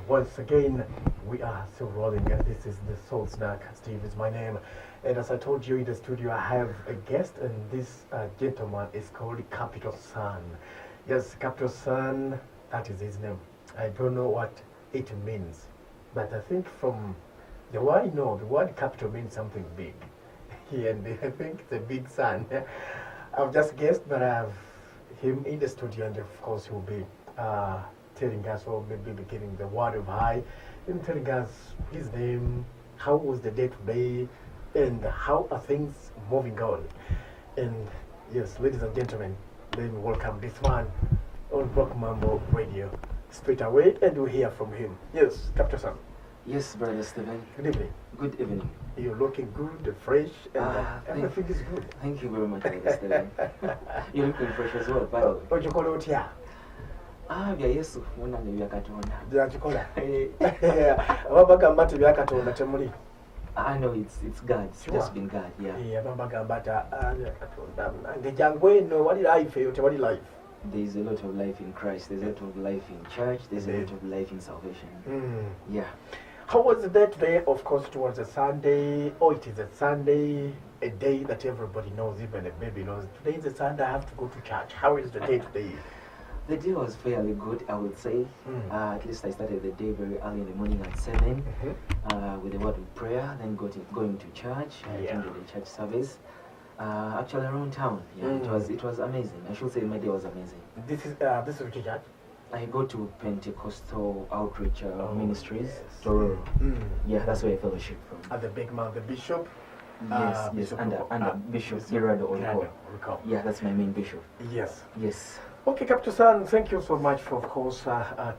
once again, we are still rolling, and this is the Soul Snack. Steve is my name. And as I told you in the studio, I have a guest, and this gentleman is called Capital Sun. Yes, Capital Sun, that is his name. I don't know what it means, but I think from the word, no, the word capital means something big. And I think it's a big sun. I've just guessed, but I have him in the studio, and of course, he'll be telling us, or maybe giving the word of hi, and telling us his name, how was the day today, and how are things moving on. And yes, ladies and gentlemen, let me welcome this man on Rock Mambo Radio straight away, and we'll hear from him. Yes, Captain Sam. Yes, Brother Stephen. Good evening. Good evening. You're looking good, fresh, and everything is good. Thank you very much, Brother Stephen. You're looking fresh as well, by the way. What you call it here? Bya Yesu, munange bya Katonda. Byakikola. Abagamba nti bya Katonda temuli. I know it's God. It's just been God, yeah. Yeah, abagamba nti bya Katonda. Nge jangu eno wali life eyo tewali life. There's a lot of life in Christ. There's a lot of life in church. There's a lot of life in salvation. Yeah. How was the day today? Of course, it was a Sunday. Oh, it is a Sunday, a day that everybody knows, even a baby knows. Today is a Sunday, I have to go to church. How is the day today? The day was fairly good, I would say. At least I started the day very early in the morning at 7 with a word of prayer, then going to church, attended the church service. Actually around town, it was amazing. I should say my day was amazing. This is which church? I go to Pentecostal Outreach Ministries. Yes. So, yeah, that's where I fellowship from. At the big man, the bishop? Yes, Bishop under Bishop Gerardo Olko. Yeah, that's my main bishop. Yes. Yes. Okay, Captain San, thank you so much for, of course,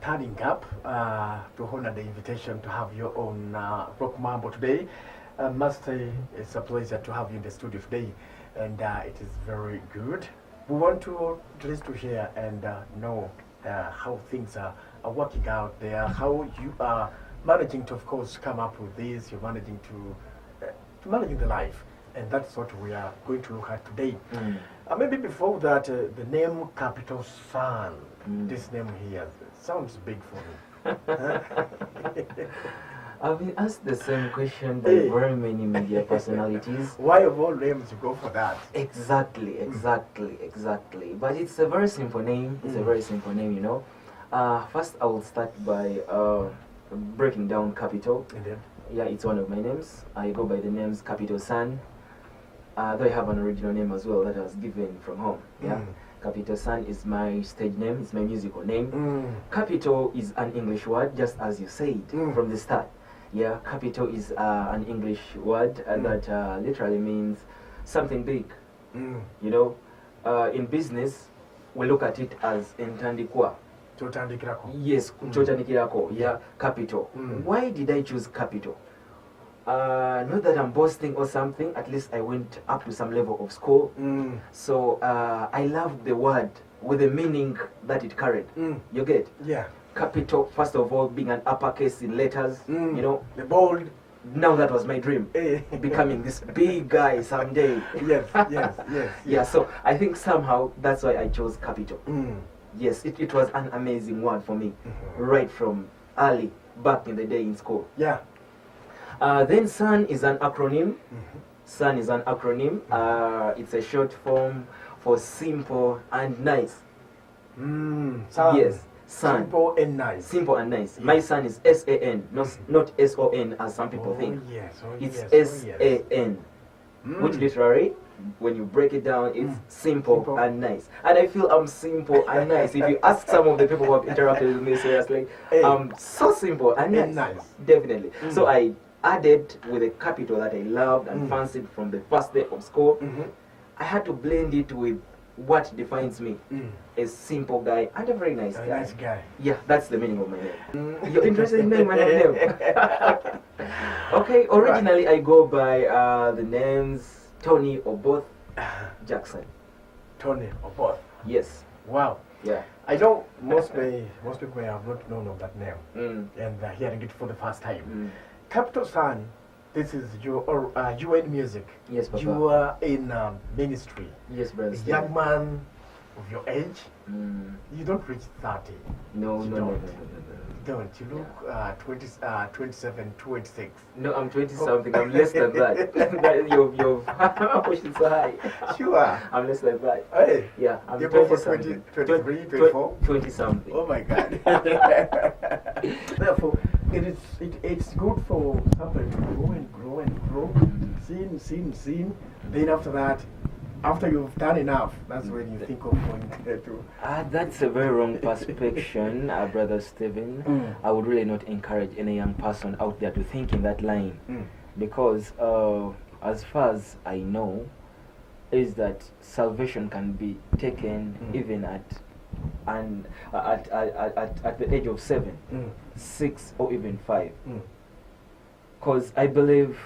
turning up to honor the invitation to have you on Rock Mambo today. I must say it's a pleasure to have you in the studio today, and it is very good. We want to just to hear and know how things are working out there, how you are managing to, of course, come up with this. You're managing to managing the life, and that's what we are going to look at today. Maybe before that, the name Capital Sun, this name here sounds big for me. I've been asked the same question by very many media personalities. Why of all names you go for that? Exactly. But it's a very simple name. It's a very simple name, you know. First, I will start by breaking down Capital. Indeed. Yeah, it's one of my names. I go by the names Capital Sun. Though I have an original name as well that I was given from home. Yeah. Capital Sun is my stage name. It's my musical name. Capital is an English word, just as you said from the start. Yeah, capital is an English word that literally means something big. You know, in business, we look at it as entandikwa. Yes, chotandikirako. Yeah, capital. Why did I choose capital? Not that I'm boasting or something. At least I went up to some level of school. So I loved the word with the meaning that it carried. You get? Yeah. Capital, first of all, being an uppercase in letters, you know. The bold. Now that was my dream, becoming this big guy someday. Yes. Yeah, so I think somehow that's why I chose capital. Yes, it was an amazing word for me, right from early, back in the day in school. Yeah. Then SUN is an acronym. SUN is an acronym. It's a short form for simple and nice. Yes. Sun. Simple and nice. Simple and nice. Yeah. My son is S-A-N, not S-O-N as some people think. It's S-A-N, which literally, when you break it down, it's simple and nice. And I feel I'm simple and nice. If you ask some of the people who have interacted with me seriously, I'm so simple and nice. Definitely. So I added with a capital that I loved and fancied from the first day of school. I had to blend it with what defines me. A simple guy and a very nice guy. Nice guy. Yeah, that's the meaning of my name. You're interested in my name? Okay, originally I go by the names Tony or both Jackson. Tony or both? Yes. Wow. Yeah. I know most people have not known of that name, and they're hearing it for the first time. Capital Sun, this is your you in music. Yes, Papa. You are in ministry. Yes, brother. A young man of your age. You don't reach 30. No, You no, no, no, don't. no, no, no. Don't. You look 27, 26. No, I'm 20 something. I'm less than that. You've pushed it so high. Sure. I'm less than that. Hey. Yeah, I'm You 20 go for something. 23, 24? 20 something. Oh my God. Therefore, it's good for somebody to grow and grow and grow. Seen. Then after that, after you've done enough, that's when you think of going to. That's a very wrong perception, Brother Stephen. I would really not encourage any young person out there to think in that line. Because as far as I know, is that salvation can be taken even at the age of 7, 6, or even 5. Because I believe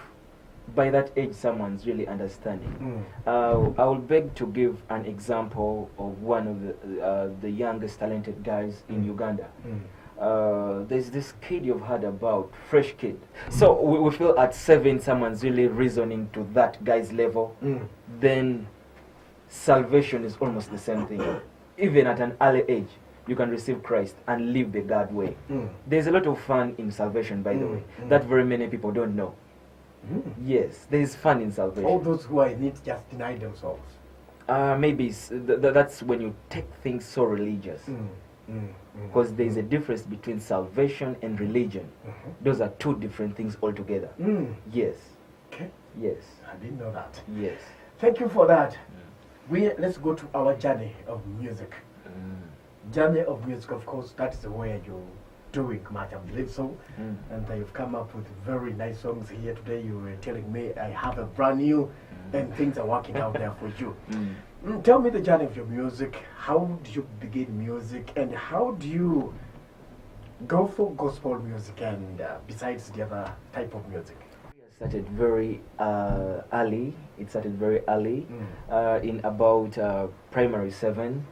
by that age someone's really understanding. I will beg to give an example of one of the youngest talented guys in Uganda. There's this kid you've heard about, fresh kid. So we feel at 7 someone's really reasoning to that guy's level. Then salvation is almost the same thing. Even at an early age, you can receive Christ and live the God way. There's a lot of fun in salvation, by the way, that very many people don't know. Yes, there is fun in salvation. All those who are in it just deny themselves. Maybe that's when you take things so religious. Because there is a difference between salvation and religion. Those are two different things altogether. Yes. Okay. Yes. I didn't know that. Yes. Thank you for that. Let's go to our journey of music. Journey of music, of course, that is where you're doing much, I believe so. And you've come up with very nice songs here today. You were telling me I have a brand new, and things are working out there for you. Tell me the journey of your music. How did you begin music, and how do you go for gospel music and besides the other type of music? It started very early. It started very early. In about primary 7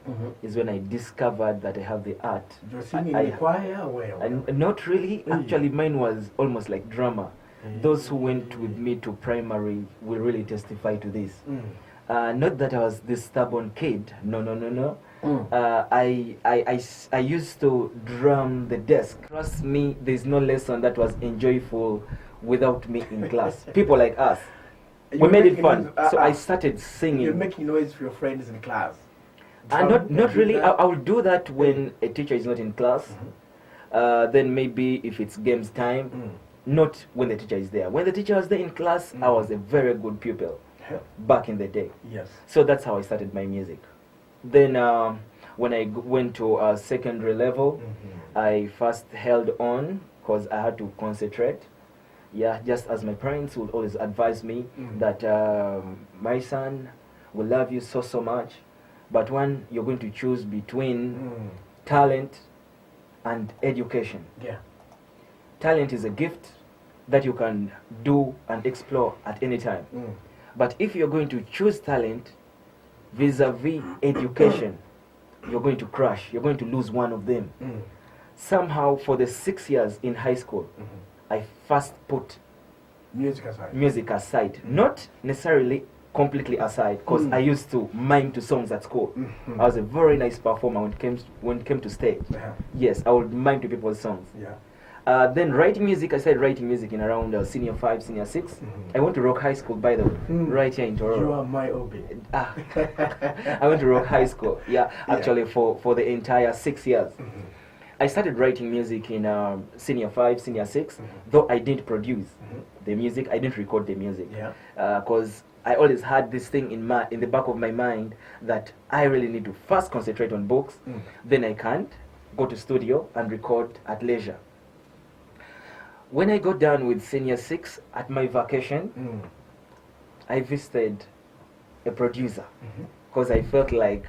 is when I discovered that I have the art. You're singing in the choir or where? Not really. Actually, mine was almost like drama. Those who went with me to primary will really testify to this. Not that I was this stubborn kid. No. I used to drum the desk. Trust me, there's no lesson that was enjoyable without me in class. People like us, we made it fun. So I started singing. You're making noise for your friends in class. Not really. I will do that when a teacher is not in class. Then maybe if it's games time. Not when the teacher is there. When the teacher was there in class, I was a very good pupil back in the day. Yes. So that's how I started my music. Then when I went to secondary level, I first held on because I had to concentrate. Yeah, just as my parents would always advise me that my son will love you so much, but one, you're going to choose between talent and education. Yeah. Talent is a gift that you can do and explore at any time. But if you're going to choose talent vis-a-vis education, you're going to crash. You're going to lose one of them. Somehow, for the 6 years in high school, I first put music aside. Not necessarily completely aside, because I used to mime to songs at school. I was a very nice performer when it came to stage. Yes, I would mime to people's songs. Then writing music, I started writing music in around senior 5, senior 6. I went to Rock High School, by the way, right here in Toronto. You are my OB. I went to Rock High School, actually for the entire 6 years. I started writing music in senior 5, senior 6, though I didn't produce the music, I didn't record the music. Because I always had this thing in the back of my mind that I really need to first concentrate on books, then I can't go to studio and record at leisure. When I got done with senior 6 at my vacation, I visited a producer because I felt like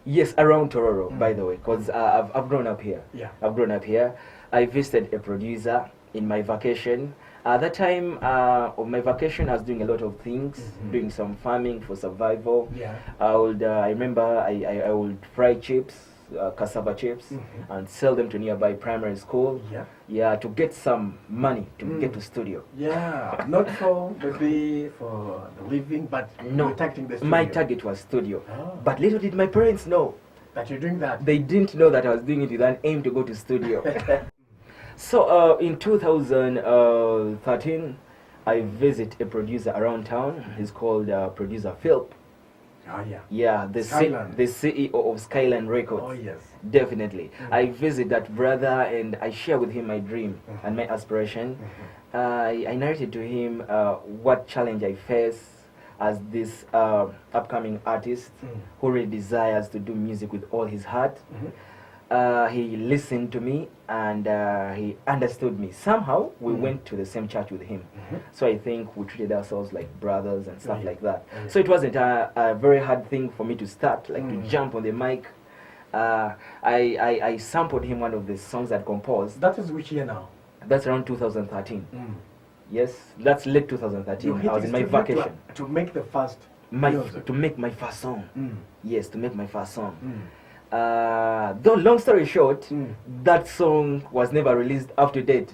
yes, around Tororo, by the way, because I've grown up here. I've grown up here. I visited a producer in my vacation. At that time of my vacation, I was doing a lot of things, doing some farming for survival. I remember I would fry chips cassava chips and sell them to nearby primary school. Yeah, to get some money to get to studio. Yeah, not for maybe for the living, but No, you're targeting the studio. my target was studio. But little did my parents know that you're doing that. They didn't know that I was doing it with an aim to go to studio. So in 2013, I visit a producer around town. He's called producer Philip. Oh yeah. Yeah, the CEO of Skyline Records. Oh yes. Definitely. I visit that brother and I share with him my dream and my aspiration. I narrated to him what challenge I face as this upcoming artist who really desires to do music with all his heart. He listened to me and he understood me. Somehow we went to the same church with him. So I think we treated ourselves like brothers and stuff like that. So it wasn't a very hard thing for me to start, like to jump on the mic. I sampled him one of the songs I'd composed. That is which year now? That's around 2013. Yes, that's late 2013. I was in my vacation. To make the first music. To make my first song. Yes, to make my first song. Though long story short, that song was never released up to date.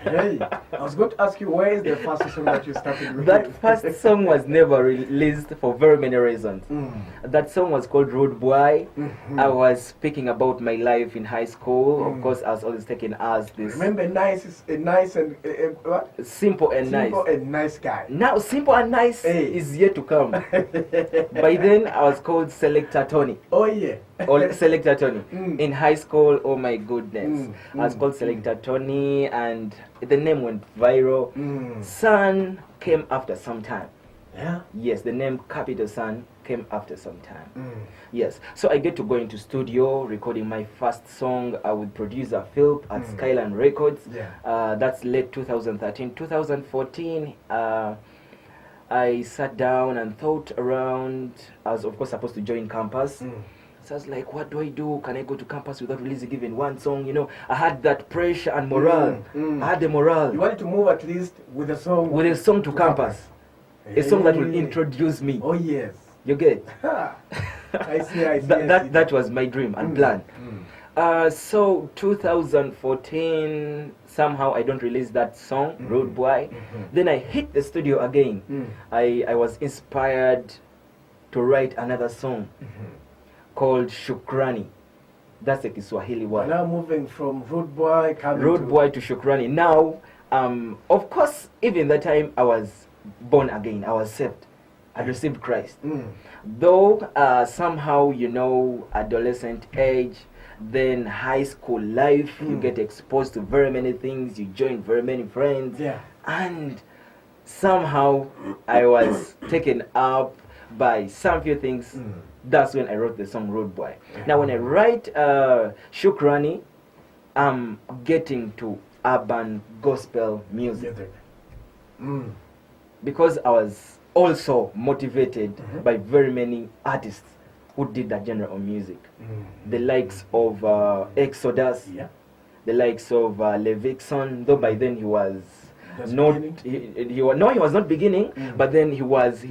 Hey, I was going to ask you, where is the first song that you started with? That first song was never released for very many reasons. That song was called Road Boy. I was speaking about my life in high school. Of course, I was always taken as this. Remember, nice and what? Simple and nice. Simple and nice guy. Now, simple and nice is yet to come. By then, I was called Selector Tony. Oh yeah. Or Selector Tony. In high school, oh my goodness. I was called Selector Tony and the name went viral. Son came after some time. Yeah? Yes, the name Capital Son came after some time. Yes, so I get to go into studio recording my first song with producer Philip at Skyline Records. That's late 2013. 2014, I sat down and thought around. I was of course supposed to join campus. So I was like, what do I do? Can I go to campus without releasing even one song? You know, I had that pressure and morale. I had the morale. You wanted to move at least with a song. With a song to campus. A song that will introduce me. Oh yes. You get? I see. That was my dream and plan. So 2014, somehow I don't release that song, Road Boy. Then I hit the studio again. I was inspired to write another song called Shukrani. That's a Kiswahili word. Now moving from Road Boy to Shukrani. Now, of course, even that time I was born again. I was saved. I received Christ. Though somehow, you know, adolescent age, then high school life, you get exposed to very many things, you join very many friends, and somehow I was taken up by some few things. That's when I wrote the song Road Boy. Now when I write Shukrani, I'm getting to urban gospel music. Because I was also motivated by very many artists who did that genre of music. The likes of Exodus, the likes of Levixon, though by then he was not he was not beginning, but then he was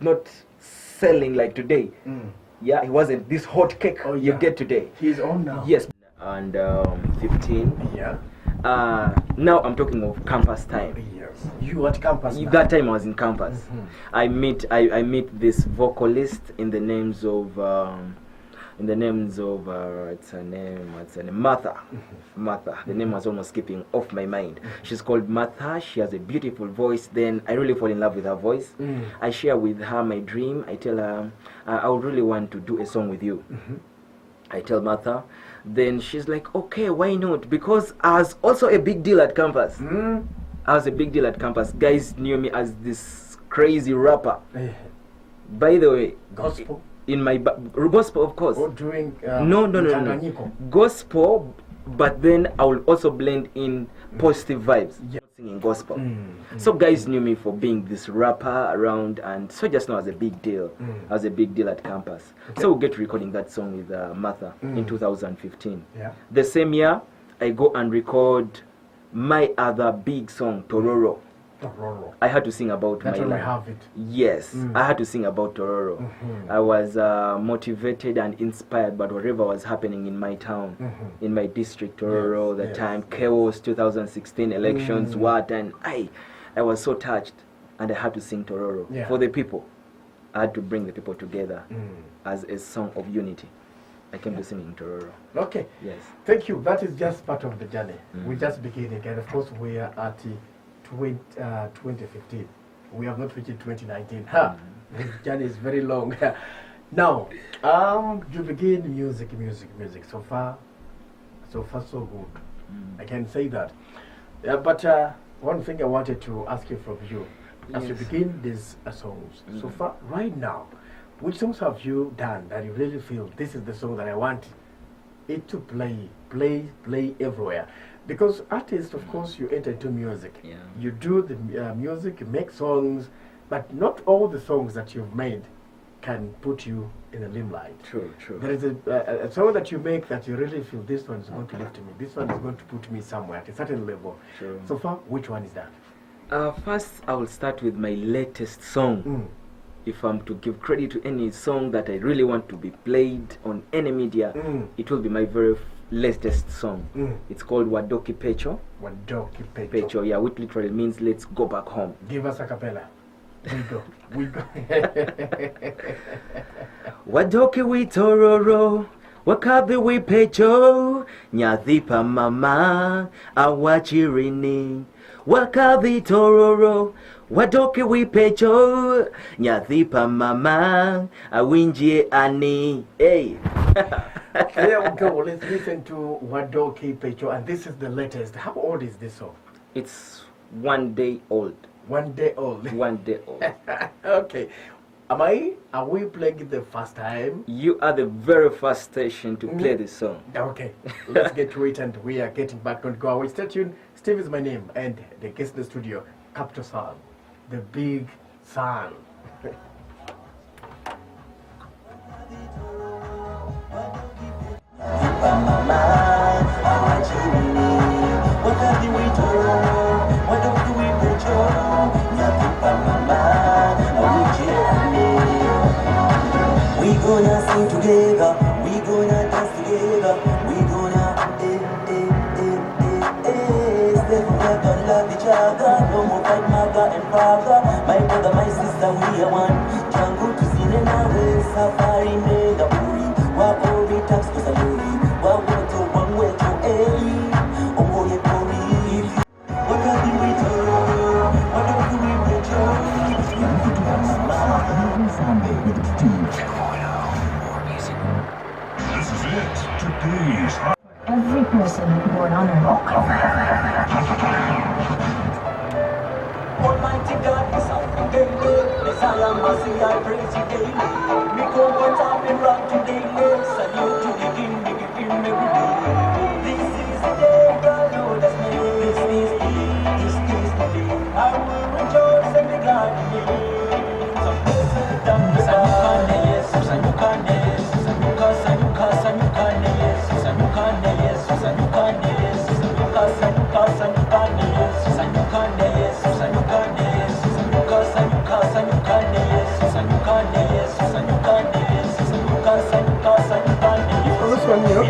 not selling like today. Yeah, he wasn't this hot cake you get today. He's on now. Yes. And 15. Yeah. Now I'm talking of campus time. Yes. You at campus now. That time I was in campus. I meet this vocalist in the names of what's her name, Martha. Martha. The name was almost skipping off my mind. She's called Martha. She has a beautiful voice. Then I really fall in love with her voice. I share with her my dream. I tell her I would really want to do a song with you. I tell Martha. Then she's like, okay, why not? Because I was also a big deal at campus. I was a big deal at campus. Guys knew me as this crazy rapper. By the way, gospel. In my gospel, of course. Or doing no. Gospel, but then I will also blend in positive vibes. Singing gospel. So guys knew me for being this rapper around, and so just now as a big deal. I was a big deal at campus. So we'll get recording that song with Martha in 2015. The same year, I go and record my other big song, Tororo. Tororo. I had to sing about That's my why we life. have it. Yes, I had to sing about Tororo. I was motivated and inspired by whatever was happening in my town, in my district, Tororo, the time, chaos, 2016 elections, what, and I was so touched, and I had to sing Tororo for the people. I had to bring the people together as a song of unity. I came to sing in Tororo. Okay. Yes. Thank you. That is just part of the journey. We're just beginning, and of course we are at 2015. We have not reached 2019. This journey is very long. Now, you begin music. So far, so good. I can say that. But one thing I wanted to ask you from you, as you begin these songs, so far, right now, which songs have you done that you really feel this is the song that I want it to play everywhere? Because artists, of course, you enter into music. You do the music, you make songs, but not all the songs that you've made can put you in the limelight. True. There is a song that you make that you really feel this one is going to lift me, this one is going to put me somewhere at a certain level. True. So far, which one is that? First, I will start with my latest song. If I'm to give credit to any song that I really want to be played on any media, it will be my very latest song. It's called Wadoki Pecho. Wadoki Pecho. Pecho, yeah, which literally means let's go back home. Give us a cappella. We go. Wadoki we tororo, wakabi we pecho, nyathipa mama, awachirini. Wakabi tororo, wadoki we pecho, nyathipa mama, awinjie ani. Hey. There we go. Let's listen to Wadoki Pecho, and this is the latest. How old is this song? It's 1 day old. 1 day old. 1 day old. Okay. Are we playing it the first time? You are the very first station to play this song. Okay. Let's get to it, and we are getting back on go. Away. Stay tuned. Steve is my name, and the guest in the studio, Capital Sun, the big sun. We gonna sing together, we gonna dance together, we gonna stay forever, love each other, no more fight, maga and father, my brother, my sister, we are one. Jangu to see the nawe, safari nenda puri, wapori tax to saluri, wawoto wangwe to eli, ongoye pori. What have we done? What have we done? With Steve. This is it. Today's Every person born on earth. Almighty God is something daily. Messiah, Messiah, I praise you daily. Me come on top and rock today. Salute to the King, me give him every day. This is the day God Lord has made. This is the day. I will rejoice and be glad in it. Some blessed done the Sanyukane, yes, Sanyukane, yes, Sanyuka, Sanyuka, Sanyukane, yes, Sanyukane, yes, Sanyukane, yes, Sanyuka, Sanyuka, Sanyukane, yes, Sanyukane, yes, Sanyukane, yes, Sanyuka, Sanyuka, Sanyukane, yes, Sanyukane, yes, Sanyukane, yes, Sanyuka, Sanyuka, Sanyukane, yes. This one here.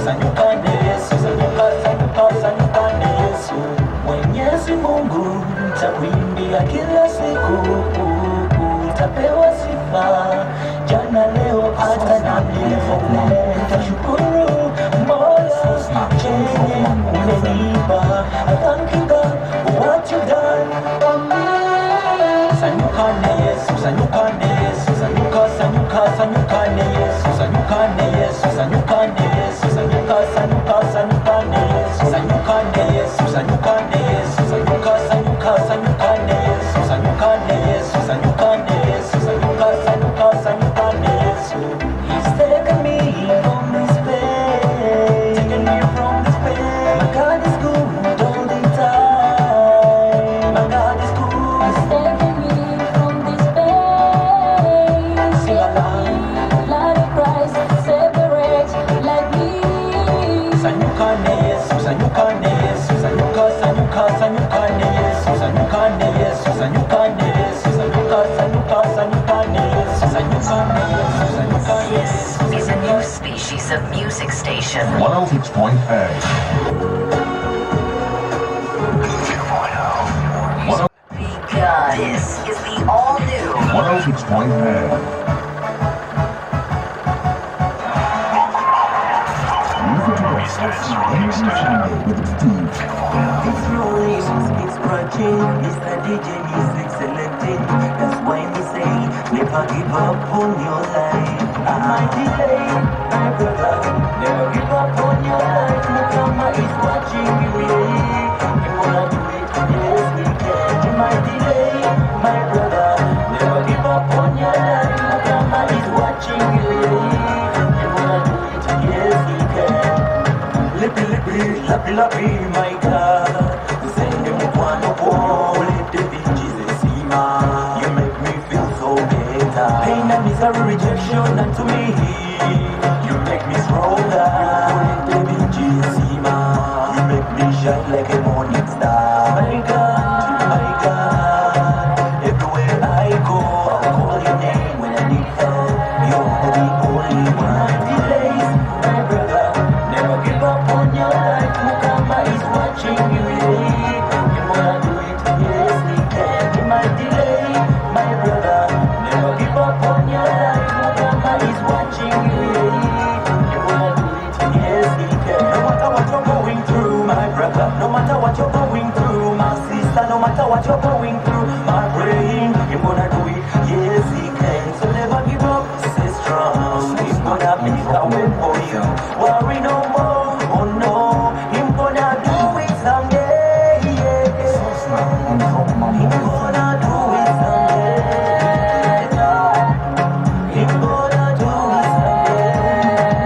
sanyukane Yesu, sanyuka, sanyuka, sanyukane Yesu. Mwenyezi Mungu nitakuimbia kila siku, utapewa sifa jana, leo, hata na milele. Nitashukuru Mola chenye umenipa. I thank you God for what you've done for me. Sanyukane Yesu, sanyukane Yesu, sanyuka, sanyuka, sanyukane Yesu, sanyukane Yesu, sanyukane Yesu, sanyuka, sanyuka, sanyukane Yesu, sanyukane Yesu, sanyukane Yesu, sanyuka, sanyuka, sanyukane Yesu, sanyukane Yesu, sanyukane Yesu, sanyuka, sanyuka, sanyukane Yesu. He's taken me from this pain, taken me from this pain. My God is good all the time. My God is good. He's taken me from this pain. Sing along. Blood of Christ, save the wretch like me. Sanyukane Yesu, sanyukane Yesu, sanyuka, sanyuka, sanyukane Yesu, sanyukane Yesu, sanyukane Yesu, sanyuka, sanyuka, sanyukane Yesu, sanyukane Yesu, sanyukane Yesu. This is a new species of music station. 106.8. Because this is the all-new 106.8. It's rolling, it's scratching, it's the DJ music selecting. That's why we say, never give up on your life. I might delay, my brother, never give up on your life. Mukama is watching you, yeah. You wanna do it, yes we can. You might delay, my brother, never give up on your life. Mukama is watching you, yeah. You wanna do it, yes we can. Lippy, lippy, lappy, lappy, my God. Send me one of all, let the bitches see ma. You make me feel so better. Pain and misery, rejection unto me. You make me stronger. Let the bitches see ma. You make me shine like a morning star. My God, everywhere I go, I'll call your name when I need help. You're the only one. Delays, my brother, never give up on your life. Mukama is watching you, yeah. You wanna do it, yes we can. You might delay, my brother, never give up on your life. Mukama is watching you, yeah. You wanna do it, yes we can. No matter what you're going through, my brother, no matter what you're going through, my sister, no matter what you're going through, my brain, you wanna do it, yes he can. So never give up, stay strong. He's gonna make a way for you. Worry no more, oh no, him gonna do it someday, yeah. Him gonna do it someday. Him gonna do it someday.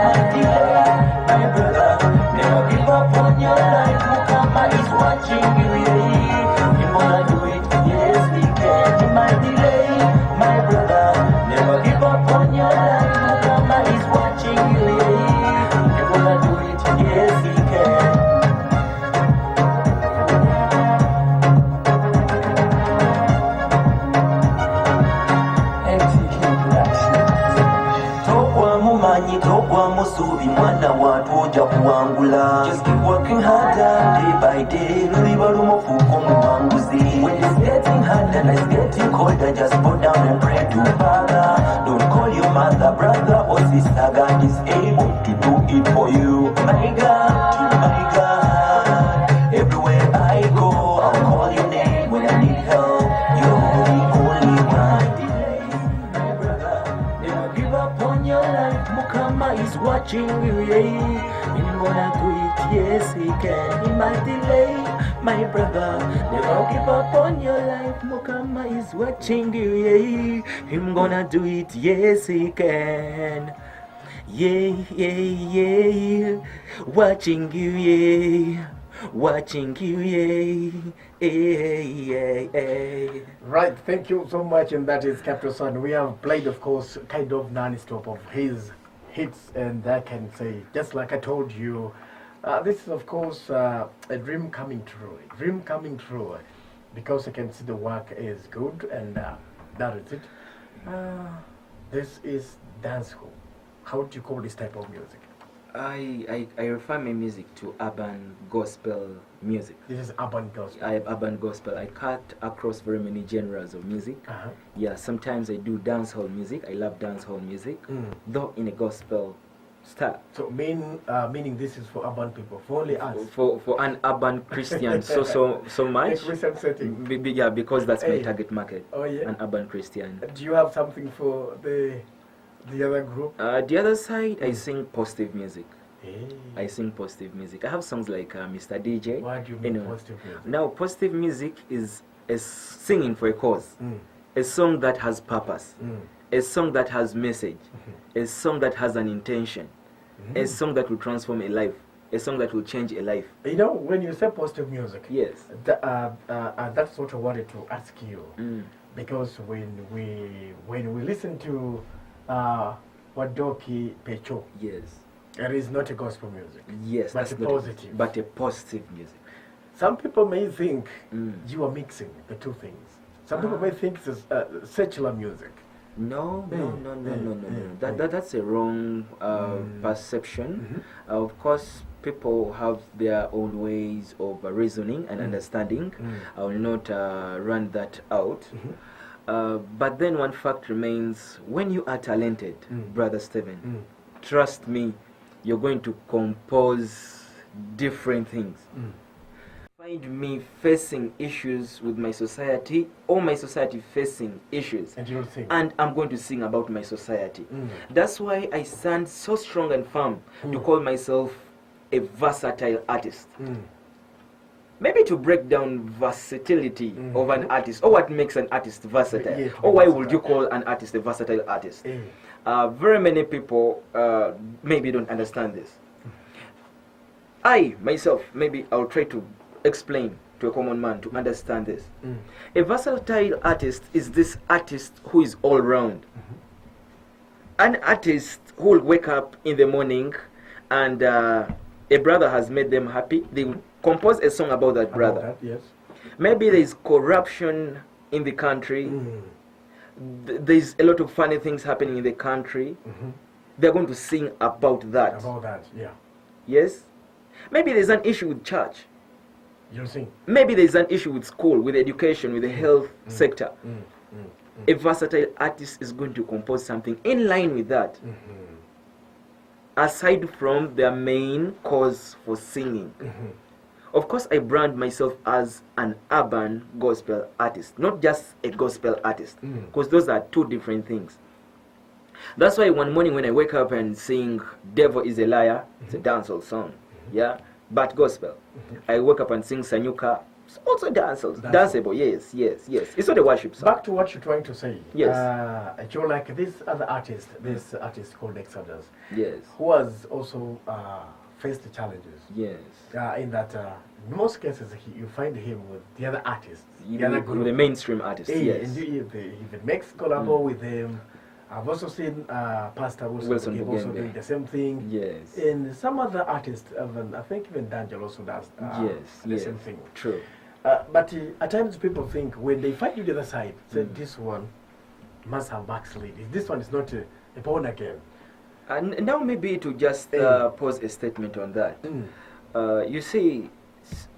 My dear, my brother, never give up on your life. Mukama is watching you, yeah. Him gonna do it, yes we can. You might delay, my brother, never give up on your life. Mukama is watching you, yeah. You gonna do it, yes we can. Tokwa mumanyi, tokwa musubi, mwana watu oja kuwangula. Just keep working harder, day by day. Luliba lumufuko muwanguzi. When it's getting harder and it's getting colder, just go down and pray to Father. Don't call your mother, brother or sister. God is able to do it for you. My God, everywhere I go, I'll call your name when I need help. You're the only one. My brother, never give up on your life. Mukama is watching you, yeah. Him gonna do it, yes he can. He might delay, my brother. Never give up on your life. Mukama is watching you, yeah. Him gonna do it, yes he can. Yeah, yeah, yeah. Watching you, yeah. Watching you, yeah. Yeah, yeah, yeah. Right, thank you so much, and that is Capital Sun. We have played, of course, kind of non-stop of his hits, and I can say, just like I told you, this is, of course, a dream coming true. A dream coming true, because I can see the work is good, and that is it. This is dancehall. How do you call this type of music? I refer my music to urban gospel music. This is urban gospel. Urban gospel. I cut across very many genres of music. Uh-huh. Yeah, sometimes I do dancehall music. I love dancehall music, though in a gospel style. So meaning this is for urban people, for only us. For an urban Christian, so much. A Christian setting. Yeah, because that's my Hey. target market. Oh yeah. An urban Christian. Do you have something for the other group? The other side, I sing positive music. Hey. I sing positive music. I have songs like Mr. DJ. What do you mean positive music? Now, positive music is singing for a cause, a song that has purpose, a song that has message, a song that has an intention, a song that will transform a life, a song that will change a life. You know, when you say positive music, Yes. That's what I wanted to ask you. Because when we listen to Wadoki Pecho, Yes. it is not a gospel music. Yes, But that's a not positive. but a positive music. Some people may think you are mixing the two things. Some people may think it's secular music. No. Mm. That's a wrong perception. Of course, people have their own ways of reasoning and understanding. I will not run that out. But then one fact remains: when you are talented, Brother Stephen, trust me, you're going to compose different things. Find me facing issues with my society, or my society facing issues, And you'll think. and I'm going to sing about my society. That's why I stand so strong and firm to call myself a versatile artist. Maybe to break down versatility of an artist, or what makes an artist versatile, Yeah, or why would you call an artist a versatile artist? Very many people maybe don't understand this. I myself, maybe I'll try to explain to a common man to understand this. A versatile artist is this artist who is all round. An artist who will wake up in the morning and a brother has made them happy, they will compose a song about that brother. About that, yes. Maybe there is corruption in the country. There's a lot of funny things happening in the country. They're going to sing about that. About that, yeah. Yes? Maybe there's an issue with church. You'll sing. Maybe there's an issue with school, with education, with the health sector. A versatile artist is going to compose something in line with that, aside from their main cause for singing. Of course, I brand myself as an urban gospel artist, not just a gospel artist, because those are two different things. That's why one morning when I wake up and sing Devil is a Liar, it's a dancehall song, yeah, but gospel. I wake up and sing Sanyuka, it's also danceable, yes. It's not a worship song. Back to what you're trying to say. Yes. You're like this other artist, this artist called Exodus, Yes, who has also faced the challenges. yes. In that, in most cases, you find him with the other artists, the other With group. the mainstream artist, Yeah, yes. and he even makes collabo with him. I've also seen Pastor Wilson Bugembe also Bugembe. doing the same thing. Yes. And some other artists, even, I think even Daniel also does the same thing. True. But at times people think when they find you the other side, say this one must have backslid. This one is not a born again. And now maybe to just pose a statement on that. You see,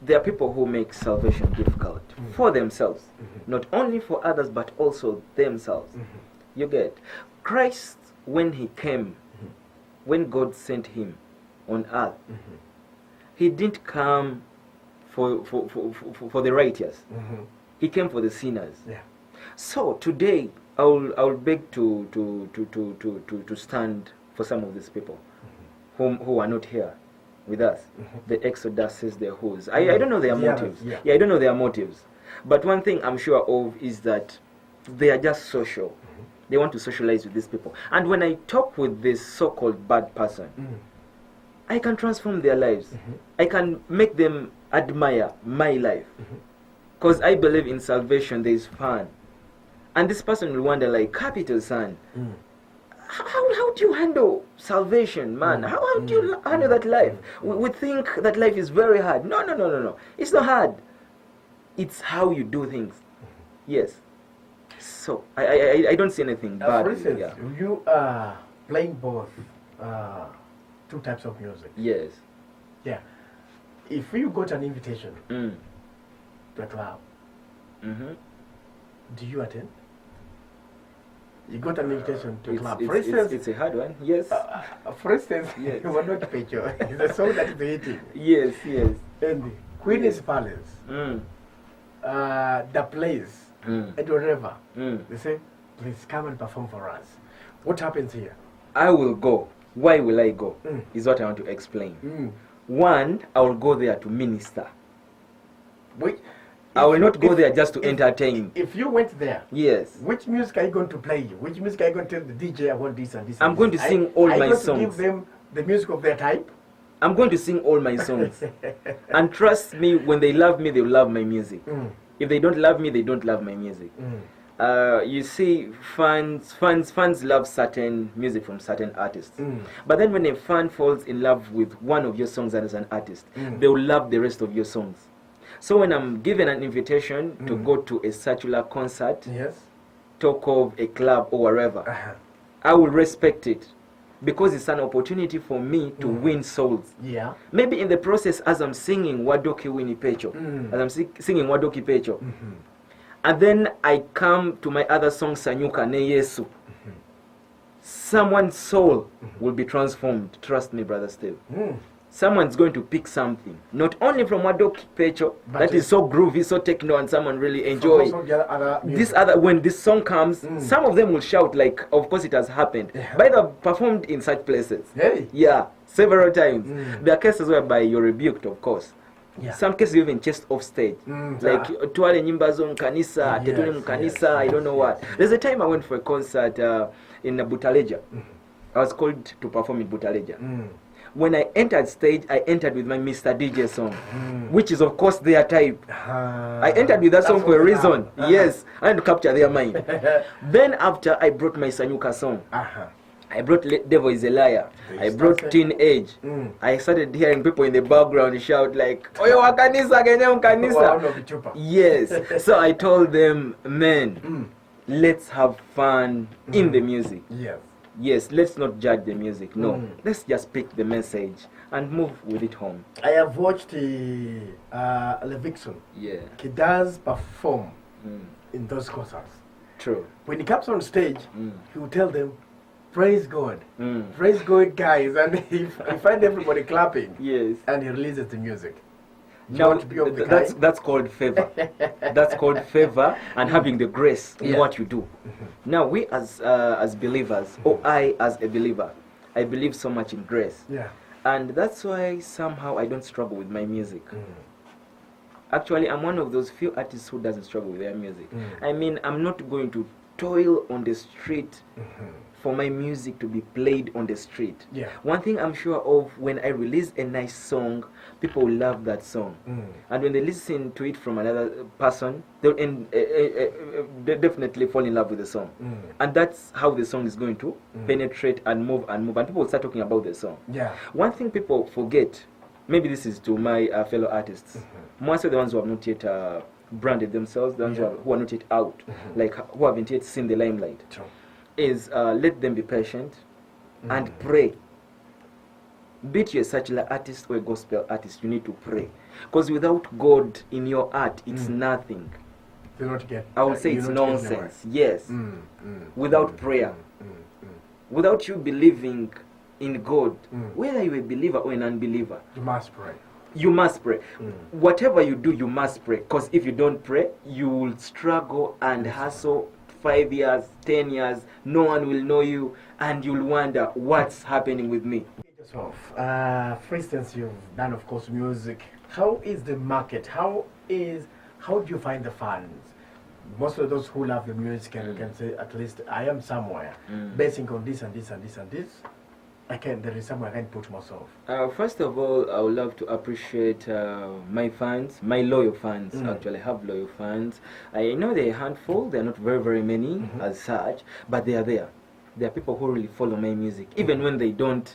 there are people who make salvation difficult for themselves, not only for others but also themselves. You get Christ when he came, when God sent him on earth, he didn't come for the righteous. He came for the sinners. Yeah. So today I'll beg to stand for some of these people who are not here with us. The Exodus is their whose. I don't know their The motives. others, yeah. I don't know their motives. But one thing I'm sure of is that they are just social. They want to socialize with these people. And when I talk with this so-called bad person, I can transform their lives. I can make them admire my life. Because I believe in salvation, there is fun. And this person will wonder, like, Capital Son, how do you handle salvation, man? How do you handle that life? We think that life is very hard. No. It's not hard. It's how you do things. Yes. So, I don't see anything bad. For instance, yeah. you are playing both two types of music. Yes. Yeah. If you got an invitation Mm. to a club, Mm-hmm. do you attend? You got an invitation to a club. For It's, instance, it's a hard one. Yes. for instance, Yes. Wanoki Pecho is a song that is hitting. Yes. Yes. And Queen's Palace, Mm. the place, Mm. and wherever, Mm. they say, please come and perform for us. What happens here? I will go. Why will I go? Mm. Is what I want to explain. Mm. One, I will go there to minister. Wait, I will not go if- there just to if- entertain. If you went there, Yes. which music are you going to play? Which music are you going to tell the DJ I want this and this? I'm and going this? to sing all are you my going to songs. give them the music of their type? I'm going to sing all my songs. And trust me, when they love me, they will love my music. Mm. If they don't love me, they don't love my music. Mm. You see, fans love certain music from certain artists. Mm. But then when a fan falls in love with one of your songs as an artist, Mm. they will love the rest of your songs. So when I'm given an invitation to Mm. go to a secular concert, Yes. talk of a club or wherever, Uh-huh. I will respect it because it's an opportunity for me to win souls. Yeah. Maybe in the process, as I'm singing Wadoki Winnie Pecho, Mm. as I'm singing Wadoki Pecho, Mhm. and then I come to my other song Sanyuka Ne Yesu, someone's soul will be transformed. Trust me, Brother Steve. Mm. Someone's going to pick something, not only from Wadoki Pecho, But that is so groovy, so techno, and someone really enjoy. From also the other This music. other, when this song comes, Mm. some of them will shout like, of course it has happened. Yeah. But I've performed in such places. Hey. Yeah, several times. Mm. There are cases whereby you're rebuked, of course. Yeah. Some cases you even chased off stage. Mm, Like tuale nyimba zo mkanisa, Yes, tetule mkanisa, I don't know what. yes. There's a time I went for a concert in Butaleja. I was called to perform in Butaleja. Mm. When I entered stage, I entered with my Mr. DJ song, which is of course their type. I entered with that song for a reason. Yes, I had to capture their mind. Then after, I brought my Sanyuka song. Uh-huh. I brought Devil is a Liar. I brought Teenage. Mm. I started hearing people in the background shout like, Oyo wakanisa gene Wow, mkanisa. no, Bichupa. Yes. So I told them, men, Mm. let's have fun in the music. Yes. Yes, let's not judge the music. No, Mm. let's just pick the message and move with it home. I have watched Levixon. Yeah. He does perform Mm. in those concerts. True. When he comes on stage, Mm. he will tell them, praise God. Mm. Praise God, guys. And he find everybody clapping. Yes. And he releases the music. Now, Don't be of the that's kind. that's called favor. That's called favor and having the grace in Yeah. what you do. Now, we as believers, or I as a believer, I believe so much in grace, Yeah. and that's why somehow I don't struggle with my music. Mm. Actually, I'm one of those few artists who doesn't struggle with their music. Mm. I mean, I'm not going to toil on the street for my music to be played on the street. Yeah. One thing I'm sure of, when I release a nice song, people will love that song. Mm. And when they listen to it from another person, they'll they definitely fall in love with the song. Mm. And that's how the song is going to penetrate and move and move. And people will start talking about the song. Yeah. One thing people forget, maybe this is to my fellow artists, most of the ones who have not yet branded themselves, the ones who are not yet out, like who haven't yet seen the limelight, True. is let them be patient and pray. Be it you're a secular artist or a gospel artist, you need to pray. Because without God in your art, it's nothing. Do not get. I would say you it's not get nonsense. Yes. anywhere. Mm. Without prayer, without you believing in God, whether you're a believer or an unbeliever, You must pray. you must pray. Whatever you do, you must pray. Because if you don't pray, you will struggle and hustle 5 years, 10 years. No one will know you, and you'll wonder what's happening with me. Yourself. For instance, you've done, of course, music. How is the market? How do you find the fans? Most of those who love the music can say, at least I am somewhere, basing on this and this and this and this. There is somewhere I can put myself. First of all, I would love to appreciate my fans, my loyal fans. Actually, I have loyal fans. I know they're a handful. They're not very, very many as such, but they are there. There are people who really follow my music, even when they don't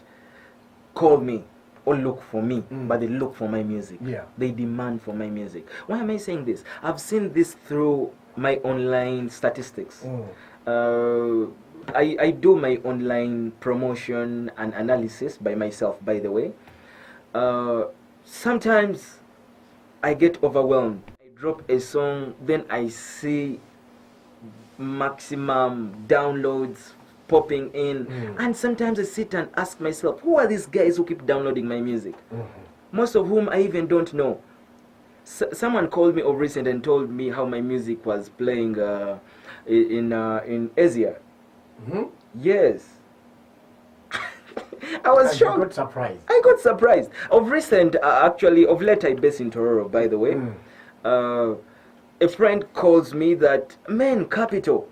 call me or look for me, but they look for my music. Yeah. They demand for my music. Why am I saying this? I've seen this through my online statistics. I do my online promotion and analysis by myself, by the way. Sometimes I get overwhelmed. I drop a song, then I see maximum downloads popping in, and sometimes I sit and ask myself, who are these guys who keep downloading my music? Most of whom I even don't know. Someone called me of recent and told me how my music was playing in Asia. Yes. I was shocked. You got surprised. I got surprised. Of recent, actually, of late, I based in Tororo, by the way. A friend calls me that, man, Capital,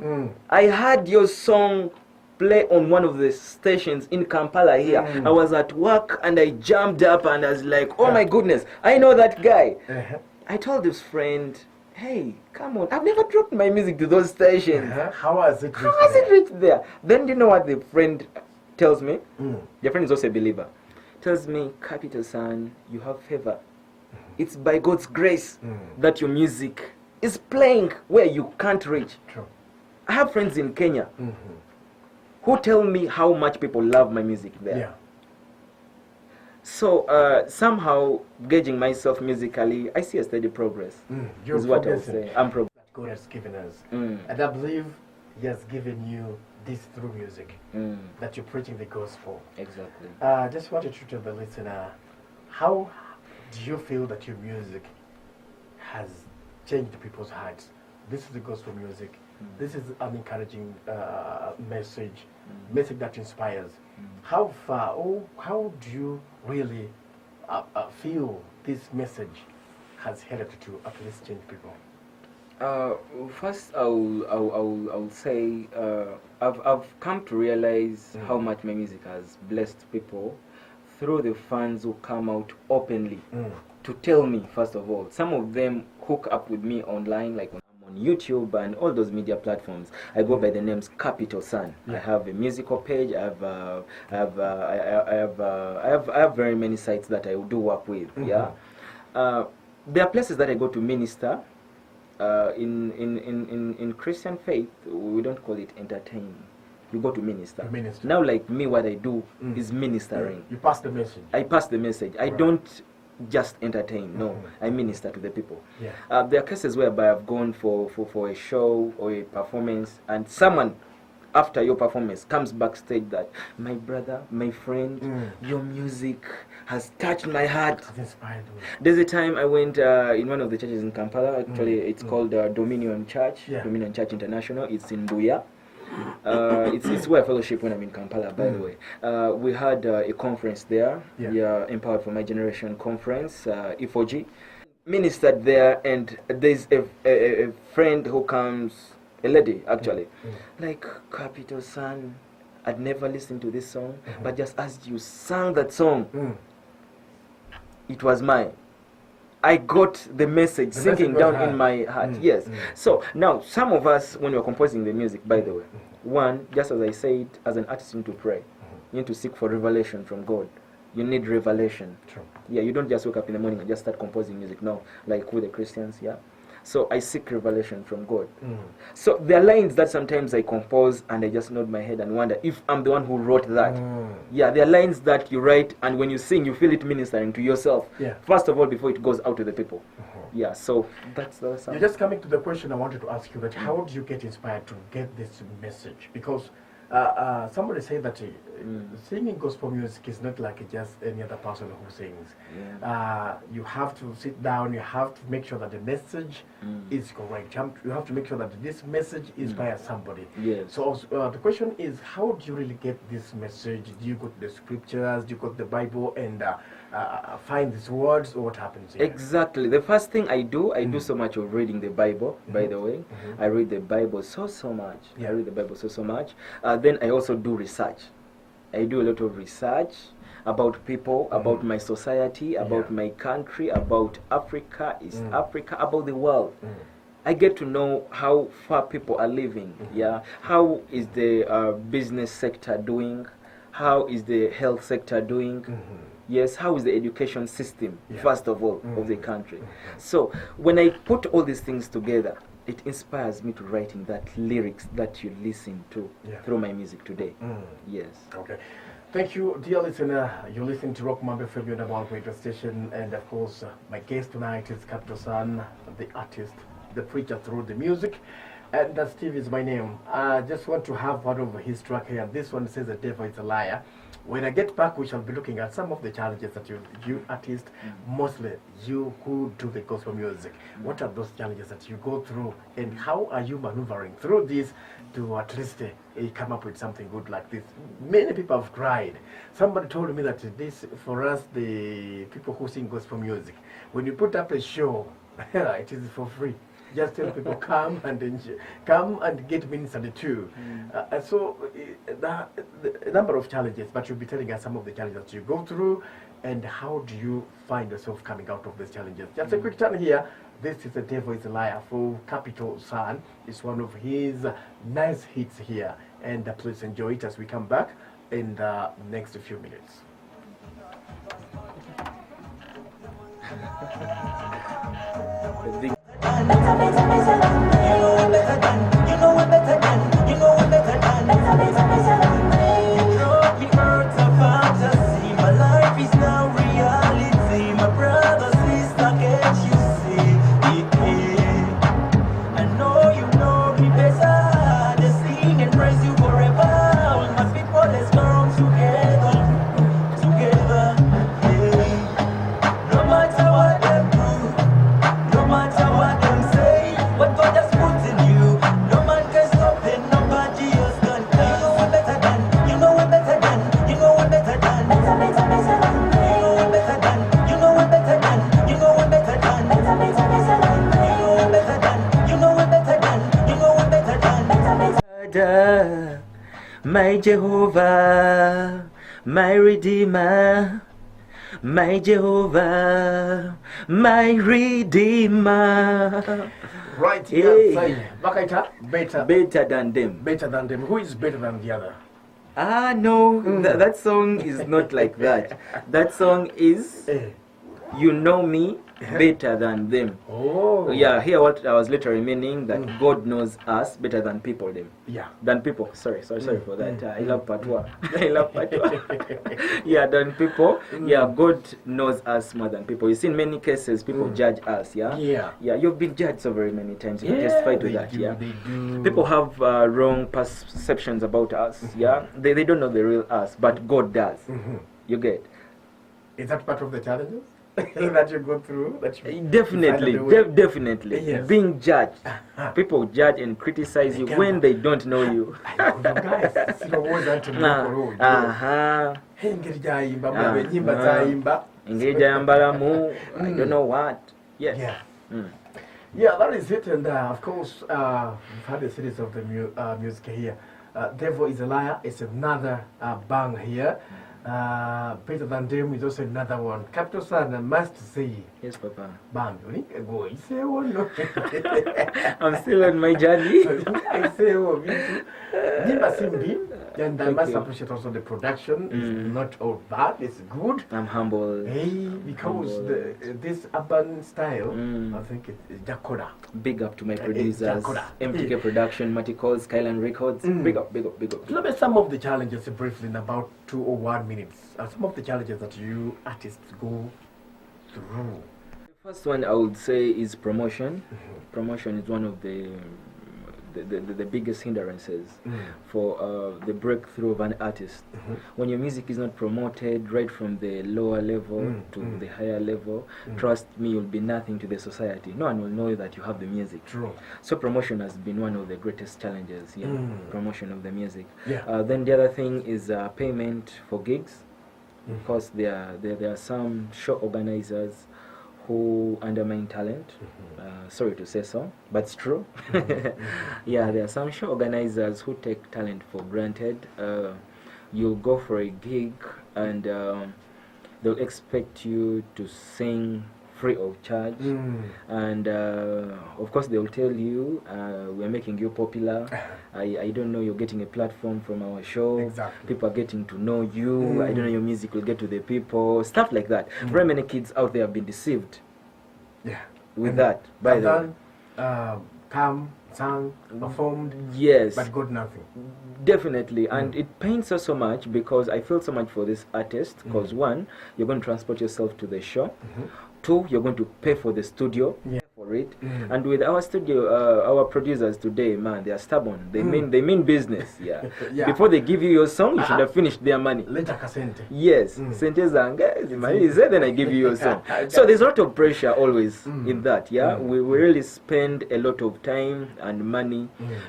I heard your song play on one of the stations in Kampala here. I was at work and I jumped up and I was like, oh my goodness, I know that guy. I told this friend, hey, come on, I've never dropped my music to those stations. How has it reached there? Then you know what the friend tells me? The friend is also a believer. Tells me, Capital Son, you have favor. It's by God's grace that your music is playing where you can't reach. True. I have friends in Kenya who tell me how much people love my music there. Yeah. So somehow gauging myself musically, I see a steady progress. You're is what I would progressing. say. I'm progressing. That God has given us. And I believe He has given you this through music, that you're preaching the gospel. Exactly. Just wanted to tell the listener, how do you feel that your music has changed people's hearts? This is the gospel music. This is an encouraging message that inspires. How far, how do you really feel this message has helped to at least change people? First, I'll say I've come to realize how much my music has blessed people through the fans who come out openly to tell me. First of all, some of them hook up with me online, like on YouTube and all those media platforms. I go by the names Capital Son. I have a musical page. I have very many sites that I do work with. Yeah, there are places that I go to minister. In Christian faith, we don't call it entertain. You go to minister. Now, like me, what I do is ministering. You pass the message. I pass the message. I don't just entertain. No, I minister to the people. Yeah. There are cases whereby I've gone for a show or a performance, and someone after your performance comes backstage that, my brother, my friend, your music has touched my heart. It's inspired me. There's a time I went in one of the churches in Kampala. Actually, it's called Dominion Church. Dominion Church International. It's in Buya. It's where I fellowship when I'm in Kampala, by the way. We had a conference there, the Empowered for My Generation conference, E4G. Ministered there, and there's a friend who comes, a lady actually, like, Capital Son, I'd never listened to this song, but just as you sang that song, it was mine. I got the message sinking down in my heart. Yes. So now, some of us, when we're composing the music, by the way, one, just as I said, as an artist, you need to pray. You need to seek for revelation from God. You need revelation. True. Yeah, you don't just wake up in the morning and just start composing music. No, like with the Christians, yeah. So I seek revelation from God. So there are lines that sometimes I compose and I just nod my head and wonder if I'm the one who wrote that. Yeah, there are lines that you write and when you sing, you feel it ministering to yourself. Yeah. First of all, before it goes out to the people. Yeah, so that's the You're just coming to the question I wanted to ask you, that how do you get inspired to get this message? Because somebody said that singing gospel music is not like just any other person who sings. You have to sit down, you have to make sure that the message is correct. You have to make sure that this message inspires somebody. Yes. So the question is, how do you really get this message? Do you go to the scriptures, do you go to the Bible and find these words, or what happens here? Exactly. The first thing I do so much of reading the Bible, by the way. I read the Bible so much. I read the Bible so much. Then I also do research. I do a lot of research about people, about my society, about my country, about Africa, East Africa, about the world. I get to know how far people are living. Yeah, how is the business sector doing? How is the health sector doing? Yes, how is the education system, first of all, of the country? So when I put all these things together, it inspires me to writing that lyrics that you listen to through my music today. Yes. Okay. Thank you, dear listener. You're listening to Rock Mambo FM, your number one radio station, and of course, my guest tonight is Capital Sun, the artist, the preacher through the music, and Steve is my name. I just want to have one of his track here. This one says "The Devil is a Liar." When I get back, we shall be looking at some of the challenges that you artists, mostly you who do the gospel music. What are those challenges that you go through, and how are you maneuvering through this to at least come up with something good like this? Many people have cried. Somebody told me that this, for us, the people who sing gospel music, when you put up a show, it is for free. Just tell people come and enjoy, come and get ministered to. So the number of challenges, but you'll be telling us some of the challenges that you go through, and how do you find yourself coming out of these challenges? Just a quick turn here. This is "The Devil is a Liar" for Capital Sun. It's one of his nice hits here, and please enjoy it as we come back in the next few minutes. My Jehovah, my Redeemer, my Jehovah, my Redeemer. Right here, Bakaita, better than them. Better than them. Who is better than the other? No, that song is not like that. That song is "You Know Me Better Than Them." Oh. Yeah, here what I was literally meaning that God knows us better than people them. Yeah. Than people. Sorry for that. I love Patwa. I love Patwa. Yeah, than people. Yeah, God knows us more than people. You see, in many cases, people judge us. Yeah. Yeah. Yeah, you've been judged so very many times. You can testify to that. Yeah. They do. People have wrong perceptions about us. Yeah. They don't know the real us, but God does. You get? Is that part of the challenges that you go through? That you definitely. Yes. Being judged. People judge and criticize you when they don't know you. I don't know what. Yes. Yeah. Yeah, that is it. And of course, we've had a series of the music here. "Devil is a Liar" is another bang here. "Better Than Them" is also another one. Capital Sun, I must say. Yes, Papa. Bang, go. I say one. I'm still on my journey. I say one. Never Simbi. And I must appreciate also the production. It's not all bad. It's good. I'm humble. Hey, because this urban style, I think it's Jacoda. Big up to my producers. MTK Production, Maticol, Skyline Records. Big up. Tell me some of the challenges briefly in about 2 or 1 minutes. Some of the challenges that you artists go through. The first one I would say is promotion. Promotion is one of the biggest hindrances for the breakthrough of an artist. When your music is not promoted right from the lower level to the higher level, trust me, you'll be nothing to the society. No one will know that you have the music. True. So promotion has been one of the greatest challenges. Promotion of the music. Yeah. Then the other thing is payment for gigs. Of course, there are some show organizers who undermine talent. Sorry to say so, but it's true. Yeah, there are some show organizers who take talent for granted. You'll go for a gig and they'll expect you to sing free of charge, and of course they'll tell you we're making you popular. I don't know, you're getting a platform from our show. Exactly. People are getting to know you. I don't know, your music will get to the people, stuff like that. Very many kids out there have been deceived with that, by the way. come, sang, performed, Yes. but got nothing. Definitely, and it pains us so much because I feel so much for this artist. Because one, you're going to transport yourself to the show. Two, you're going to pay for the studio. Yeah. For it, and with our studio, our producers today, man, they are stubborn. They mean business. Yeah. Yeah. Before they give you your song, you should have finished their money. Later, Kasente. Yes, sente zange, the money is there, then I give you your song. So there's a lot of pressure always in that. Yeah, we really spend a lot of time and money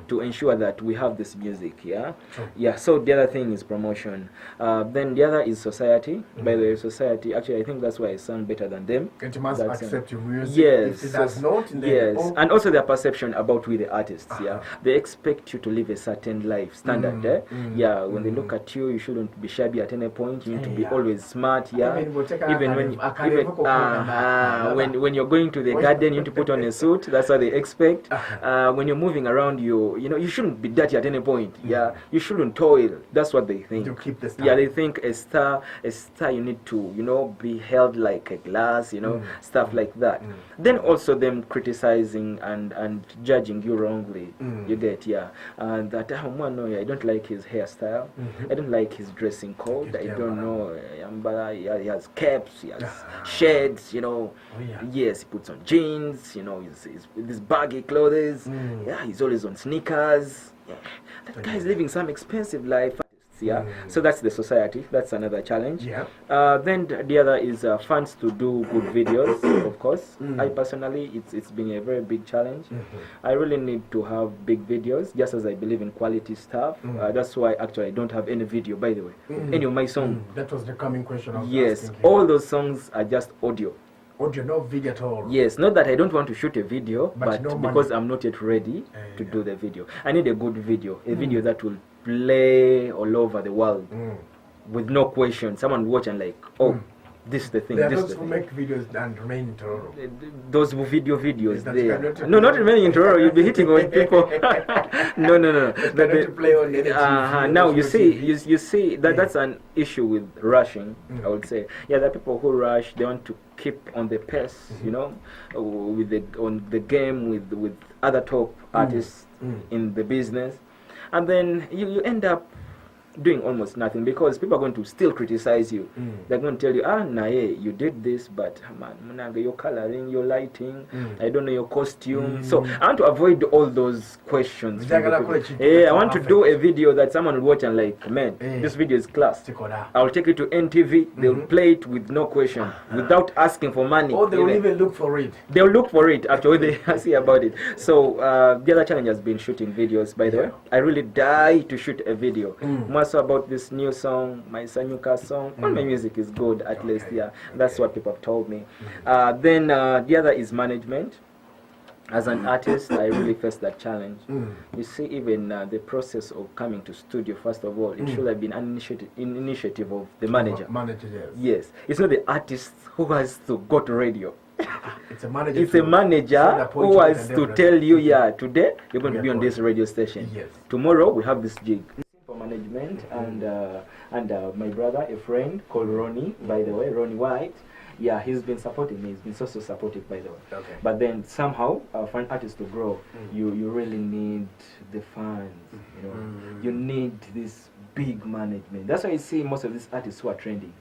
to ensure that we have this music. Yeah, yeah. So the other thing is promotion. Then the other is society. By the way, society. Actually, I think that's why I sound better than them. It must That's, accept your music. Yes, If it does not, then yes, and also their perception about we the artists. Yeah, they expect you to live a certain life standard. Yeah, when they look at you, you shouldn't be shabby at any point. You need to be always smart. Yeah, when you're going to the garden, you need to put on a suit. That's what they expect. When you're moving around, you shouldn't be dirty at any point. Yeah, you shouldn't toil. That's what they think. To keep the star. Yeah, they think a star you need to be held like a glass. Stuff like that. Then also them criticizing and judging you wrongly. You get that I don't like his hairstyle. I don't like his dressing code. I don't know. He has caps. He has shades. Yes, he puts on jeans. He's with his baggy clothes. Yeah, he's always on sneakers. Yeah. That guy is living some expensive life. Yeah, so that's the society. That's another challenge. Yeah. Then the other is funds to do good videos. Of course, I personally, it's been a very big challenge. I really need to have big videos, just as I believe in quality stuff. That's why actually I don't have any video, by the way, of any of my songs. That was the coming question. I was Yes, asking here. all those songs are just audio. Audio, no video at all. Yes, not that I don't want to shoot a video, but no money. because I'm not yet ready to do the video. I need a good video, a video that will play all over the world with no question. Someone will watch and like, this is the thing. There are This is those the who thing. make videos and remain in Toronto. Those videos That there. cannot No, not remaining in Toronto. You'll be hitting on people. No. Cannot play on any TV, Now you national see, TV. you see that's an issue with rushing. I would say, yeah, there are people who rush. They want to keep on the pace, with the game with other top artists in the business, and then you end up doing almost nothing because people are going to still criticize you. They're going to tell you, you did this, but man, your coloring, your lighting, I don't know your costume. So I want to avoid all those questions. from the people. I want to do a video that someone will watch and like, man, this video is class. I'll take it to NTV. They'll play it with no question, without asking for money. Or they will even look for it. They'll look for it after when they see about it. So the other challenge has been shooting videos, by the way. I really die to shoot a video. More so about this new song, my Sanyuka song. All my music is good, at least, yeah. That's what people have told me. Then the other is management. As an artist, I really faced that challenge. You see, even the process of coming to studio, first of all, it should have been an initiative of the manager. Manager, yes. Yes, it's not the artist who has to go to radio. It's a manager. It's a manager who has to tell you, today you're going to be on this radio station. Yes. Tomorrow we have this gig. For management and my brother, a friend called Ronnie, by the way, Ronnie White. Yeah, he's been supporting me. He's been so supportive, by the way. Okay. But then somehow, for an artist to grow, you really need the funds. You need this big management. That's why you see most of these artists who are trending.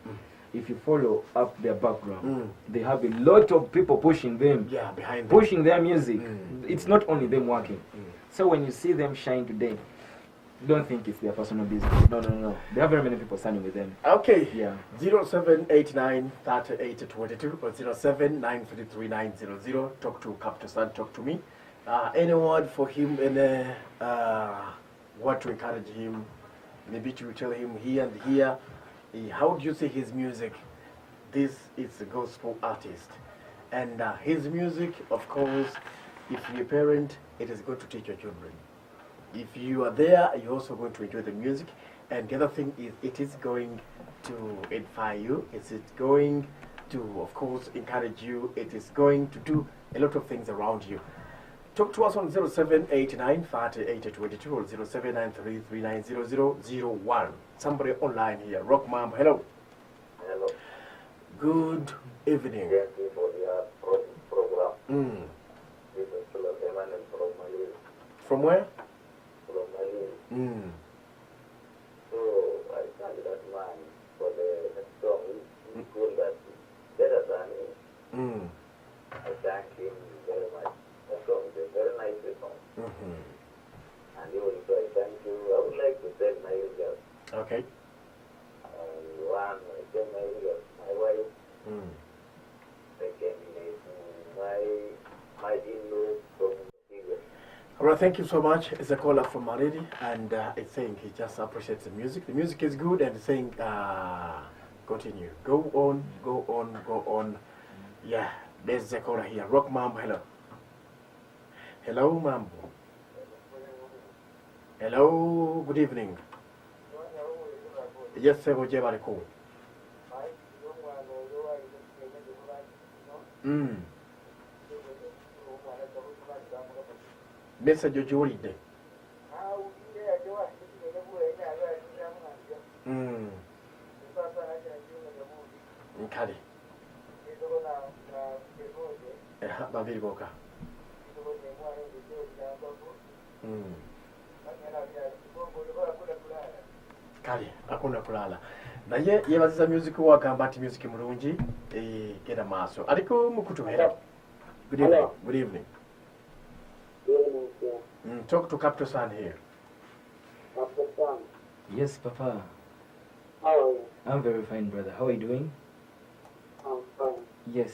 If you follow up their background, they have a lot of people pushing them. Yeah, behind them. Pushing their music. It's not only them working. So when you see them shine today, don't think it's their personal business. No. There are very many people standing with them. Okay. Yeah. 0789 3822 or 07933900. Talk to Capital Sun, talk to me. Any word for him and what to encourage him? Maybe to tell him here and here. How do you see his music? This is a gospel artist. And his music, of course, if you're a parent, it is going to teach your children. If you are there, you're also going to enjoy the music. And the other thing is, it is going to edify you. It is going to, of course, encourage you. It is going to do a lot of things around you. Talk to us on 0789 3822 or 0793390001. Somebody online here. Rock Mom, hello. Hello. Good evening. Yes, before the program. Mm. This is Philadelphia. From where? From Mali. Mm. So I thank that man for the song. He told that better than me. Mm. I thank him very much. The song is a very nice song. Mm-hmm. And also I thank you. I would like to thank my girls. Okay. One, I thank my girls, my wife. Mm. Second is my in-laws from Nigeria. All right, thank you so much. It's a caller from Maridi, and it's saying he just appreciates the music. The music is good, and it's saying, continue. Go on, go on, go on. Yeah, there's a caller here. Rock Mambo, hello. Hello, Mambo. Hello, good evening. Yes, sir, would you have a call? Message you read. Nkali. Babiri boka. Kali, hakuna kulala. Naye yebaziza music wagamba ati music mulungi gera maaso. Aliko mukutu hello. Good evening. Hello. Good evening. Evening, Talk to Captain San here. Dr. Sam. Yes, Papa. How are you? I'm very fine, brother. How are you doing? I'm fine. Yes.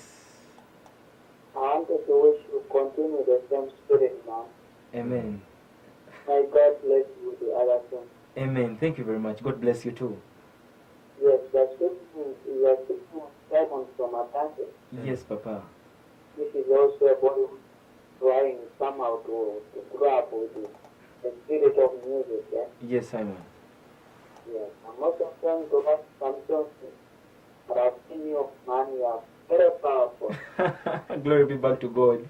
I wanted to wish you continue the same spirit, man. Amen. May God bless you with the other thing. Amen. Thank you very much. God bless you too. Yes, the speaking is a speaking sermon from Atlantic. Yes, Papa. This is also a body trying somehow to grab with the spirit of music, yeah? Yes, Simon. Yes. I'm also trying to have some songs, but I've seen you, man, you are very powerful. Glory be back to God.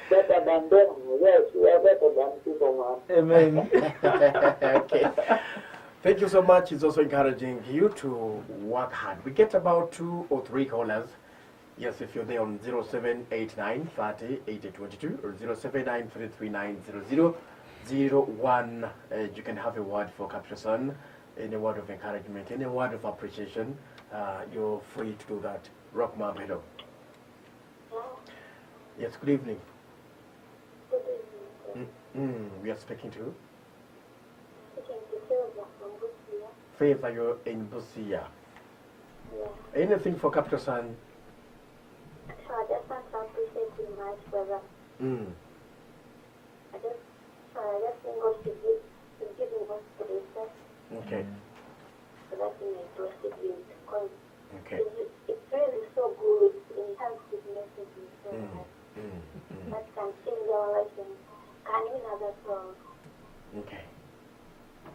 Better than them, yes, you are better than people, man. Amen. Okay. Thank you so much. It's also encouraging you to work hard. We get about 2 or 3 callers. Yes, if you're there on 0789 30 8022 or 0793390001, you can have a word for Captain Son, any word of encouragement, any word of appreciation. You're free to do that. Rock Mom, hello. Yes, good evening. We are speaking to Favor, you're in Busia. Anything for Captain Son? I just want to appreciate you much, brother. I just think God should give him God's grace. Okay. So that he may proceed with because Okay. it's really so good. It has good messages so much. That can change our life and can win other souls. Okay.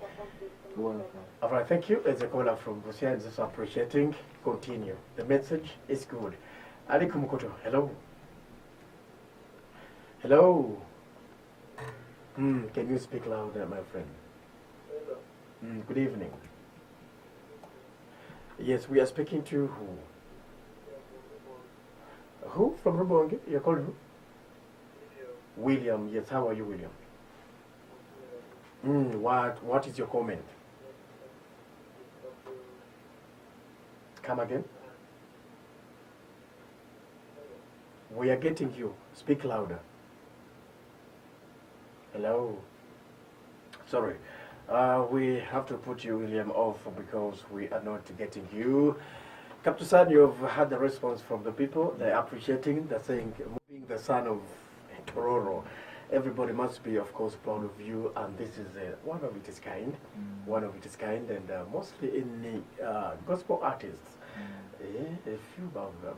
Just want to say, brother. All right, thank you. As a caller from Busia, I'm just appreciating. Continue. The message is good. Ali Kumukoto, hello. Hello. Can you speak louder, my friend? Hello. Good evening. Yes, we are speaking to who? Who from Rubongi? You're called who? William. Yes, how are you, William? What is your comment? Come again? We are getting you. Speak louder. Hello. Sorry. We have to put you, William, off because we are not getting you. Captain San, you've had the response from the people. They're appreciating. They're saying, moving the son of Tororo. Everybody must be, of course, proud of you. And this is one of its kind. One of its kind. And mostly in the gospel artists. A few of them.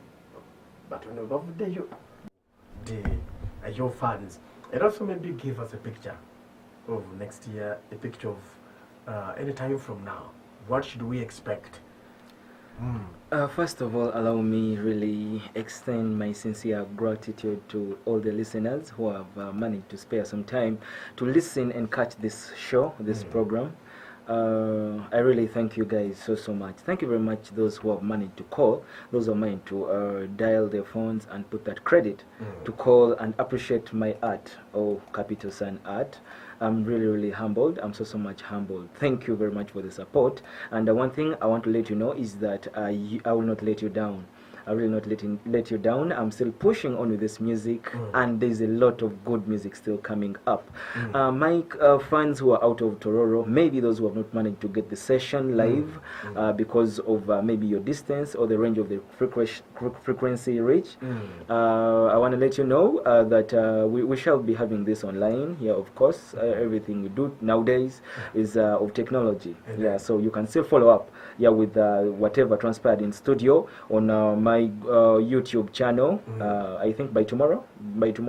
But when your fans, and also maybe give us a picture of next year, a picture of any time from now. What should we expect? First of all, allow me really extend my sincere gratitude to all the listeners who have managed to spare some time to listen and catch this show, this program. I really thank you guys so much. Thank you very much, those who have managed to call, those who have managed to dial their phones and put that credit to call and appreciate my art, Capital Sun art. I'm really humbled. I'm so much humbled. Thank you very much for the support. And the one thing I want to let you know is that I will not let you down. I will not let you down. I'm still pushing on with this music, and there's a lot of good music still coming up. My fans who are out of Tororo, maybe those who have not managed to get the session live because of maybe your distance or the range of the frequency reach, I want to let you know that we shall be having this online. Yeah, of course, everything we do nowadays is of technology. Yeah, so you can still follow up. Yeah, with whatever transpired in studio on my YouTube channel. I think by tomorrow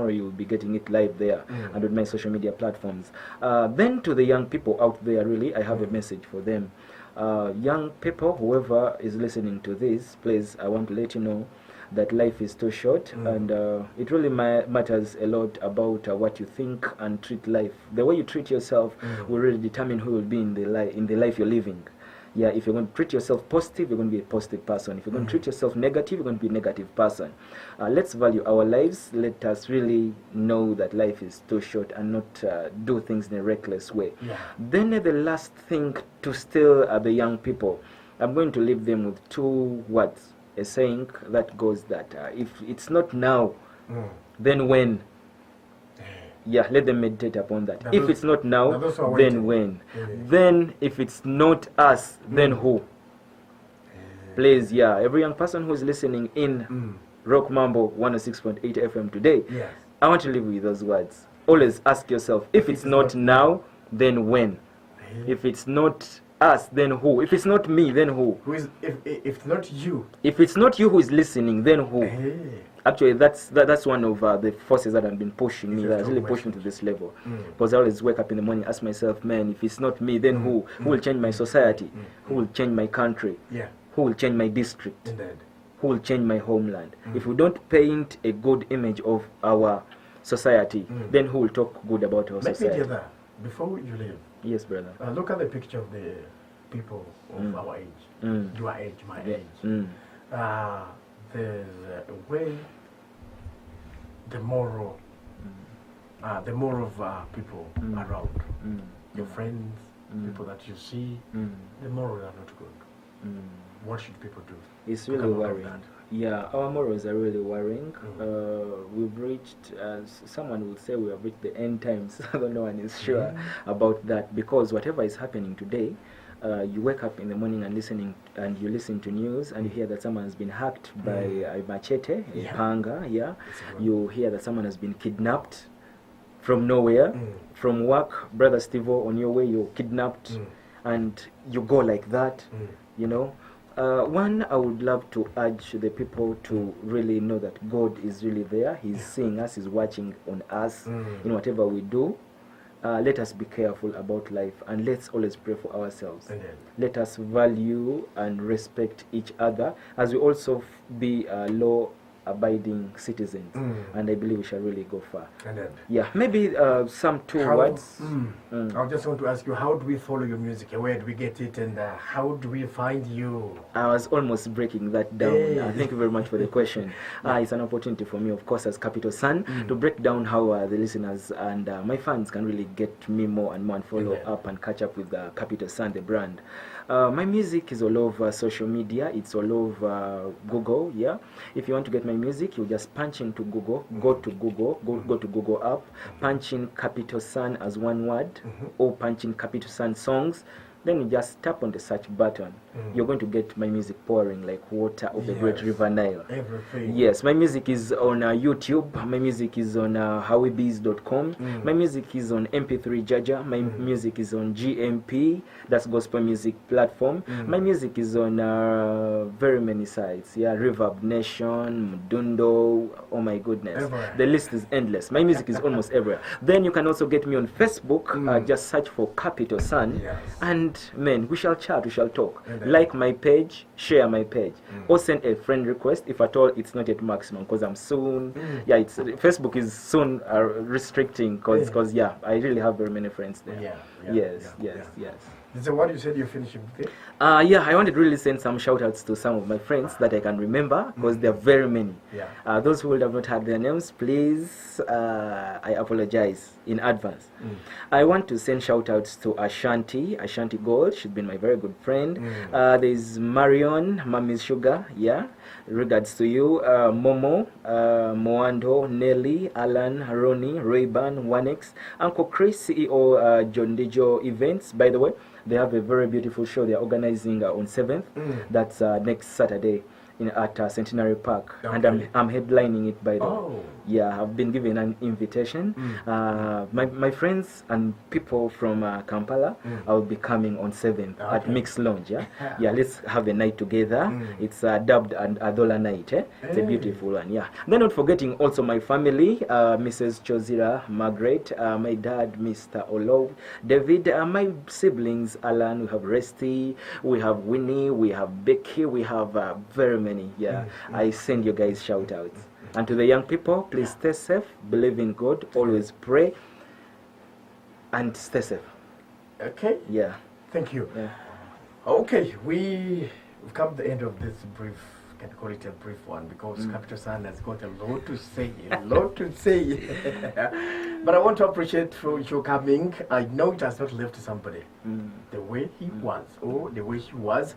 you'll be getting it live there and on my social media platforms. Then to the young people out there, really, I have a message for them. Young people, whoever is listening to this, please, I want to let you know that life is too short, and it really matters a lot about what you think and treat life. The way you treat yourself will really determine who will be in the life you're living. Yeah, if you're going to treat yourself positive, you're going to be a positive person. If you're going to treat yourself negative, you're going to be a negative person. Let's value our lives. Let us really know that life is too short and not do things in a reckless way. Then the last thing to still the young people, I'm going to leave them with two words. A saying that goes that if it's not now, then when? Yeah, let them meditate upon that. If it's not now, then when? Then if it's not us, then who? Please, yeah, every young person who's listening in Rock Mambo 106.8 FM today, I want to leave with those words. Always ask yourself, if it's not now, then when? If it's not us, then who? If it's not me, then who? If it's not you? If it's not you who is listening, then who? Actually, that's one of the forces that have been pushing me, that really pushed me to this level. Because I always wake up in the morning, ask myself, man, if it's not me, then who? Who will change my society? Who will change my country? Who will change my district? Who will change my homeland? If we don't paint a good image of our society, then who will talk good about our society? Before you leave, yes, brother. Look at the picture of the people of our age, your age, my age. There's a way the more of people around, your friends, people that you see, the morals are not good. What should people do? It's really worrying. Yeah, our morals are really worrying. We've reached, someone would say we have reached the end times. No one is sure about that, because whatever is happening today, you wake up in the morning and you listen to news and you hear that someone has been hacked by a machete, a panga. You hear that someone has been kidnapped from nowhere, from work. Brother Steve-O, on your way you're kidnapped, and you go like that. You know, one, I would love to urge the people to really know that God is really there. He's seeing us, He's watching on us in whatever we do. Let us be careful about life, and let's always pray for ourselves. Let us value and respect each other, as we also be law-abiding citizens. And I believe we shall really go far. Yeah, maybe some two words. I just want to ask you, how do we follow your music? Where do we get it, and how do we find you? I was almost breaking that down. Thank you very much for the question. It's an opportunity for me, of course, as Capital Sun, to break down how the listeners and my fans can really get me more and more and follow up and catch up with Capital Sun, the brand. My music is all over social media. It's all over Google. Yeah, if you want to get my music, you just punch into Google. Go to Google app, punch in Capital Sun as one word, or punch in Capital Sun songs. Then you just tap on the search button. You're going to get my music pouring like water of the great river Nile. Everything. Yes, my music is on YouTube. My music is on howiebees.com. My music is on MP3 Jaja. My music is on GMP, that's gospel music platform. My music is on very many sites. Yeah, Reverb Nation, Mudundo. Oh my goodness, everywhere. The list is endless. My music is almost everywhere. Then you can also get me on Facebook. Just search for Capital Sun. And man, we shall chat, we shall talk. Like my page, share my page, or send a friend request if at all it's not yet maximum, because I'm soon. It's Facebook is soon restricting, because I really have very many friends there. Yes. Is the one you said you're finishing with it? Yeah, I wanted to really send some shout outs to some of my friends that I can remember because there are very many. Yeah. Those who would have not had their names, please, I apologize in advance. I want to send shout outs to Ashanti Gold. She's been my very good friend. There's Marion, Mommy's Sugar, yeah. Regards to you, Momo, Moando, Nelly, Alan, Ronnie, Rayban, Wanex, Uncle Chris, CEO John Dejo Events. By the way, they have a very beautiful show they're organizing on 7th. That's next Saturday at Centenary Park. Okay. And I'm headlining it, by the way. Oh. Yeah, I've been given an invitation. My friends and people from Kampala, I'll be coming on 7th at Okay. Mix Lounge. Yeah, let's have a night together. It's dubbed an Adola night. It's a beautiful one. Yeah. Then not forgetting also my family, Mrs. Chozira, Margaret, my dad, Mr. Olo, David, my siblings, Alan. We have Resty, we have Winnie, we have Becky, we have very many. Yeah, I send you guys shout outs. And to the young people, please stay safe, believe in God, always pray, and stay safe. Okay. Yeah. Thank you. Yeah. Okay, we've come to the end of this brief, can call it a brief one, because Capital Sun has got a lot to say, But I want to appreciate for you coming. I know it has not left somebody the way he was, or the way he was.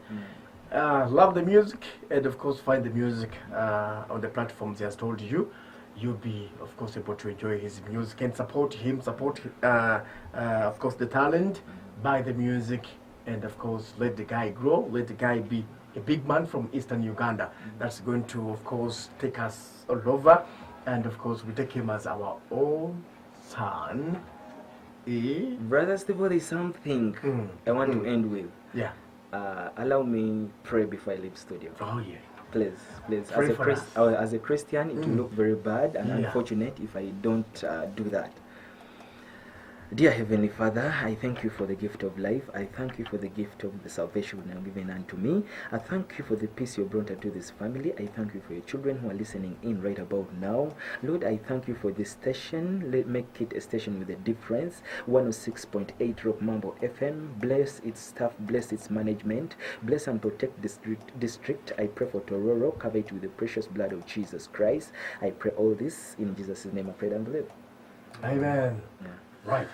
Love the music, and of course find the music on the platforms he has told you. You'll be, of course, able to enjoy his music and support him, of course, the talent, buy the music, and of course, let the guy grow, let the guy be a big man from Eastern Uganda. That's going to, of course, take us all over, and of course, we take him as our own son. Brother Steve, there's something I want to end with. Yeah. Allow me pray before I leave studio. Oh, yeah. Please. Pray for us. As a Christian, it will look very bad and unfortunate if I don't do that. Dear Heavenly Father, I thank you for the gift of life. I thank you for the gift of the salvation you have given unto me. I thank you for the peace you brought unto this family. I thank you for your children who are listening in right about now. Lord, I thank you for this station. Make it a station with a difference. 106.8 Rock Mambo FM. Bless its staff, bless its management. Bless and protect this district. I pray for Tororo. Cover it with the precious blood of Jesus Christ. I pray all this in Jesus' name. I pray and believe. Amen. Yeah. Right.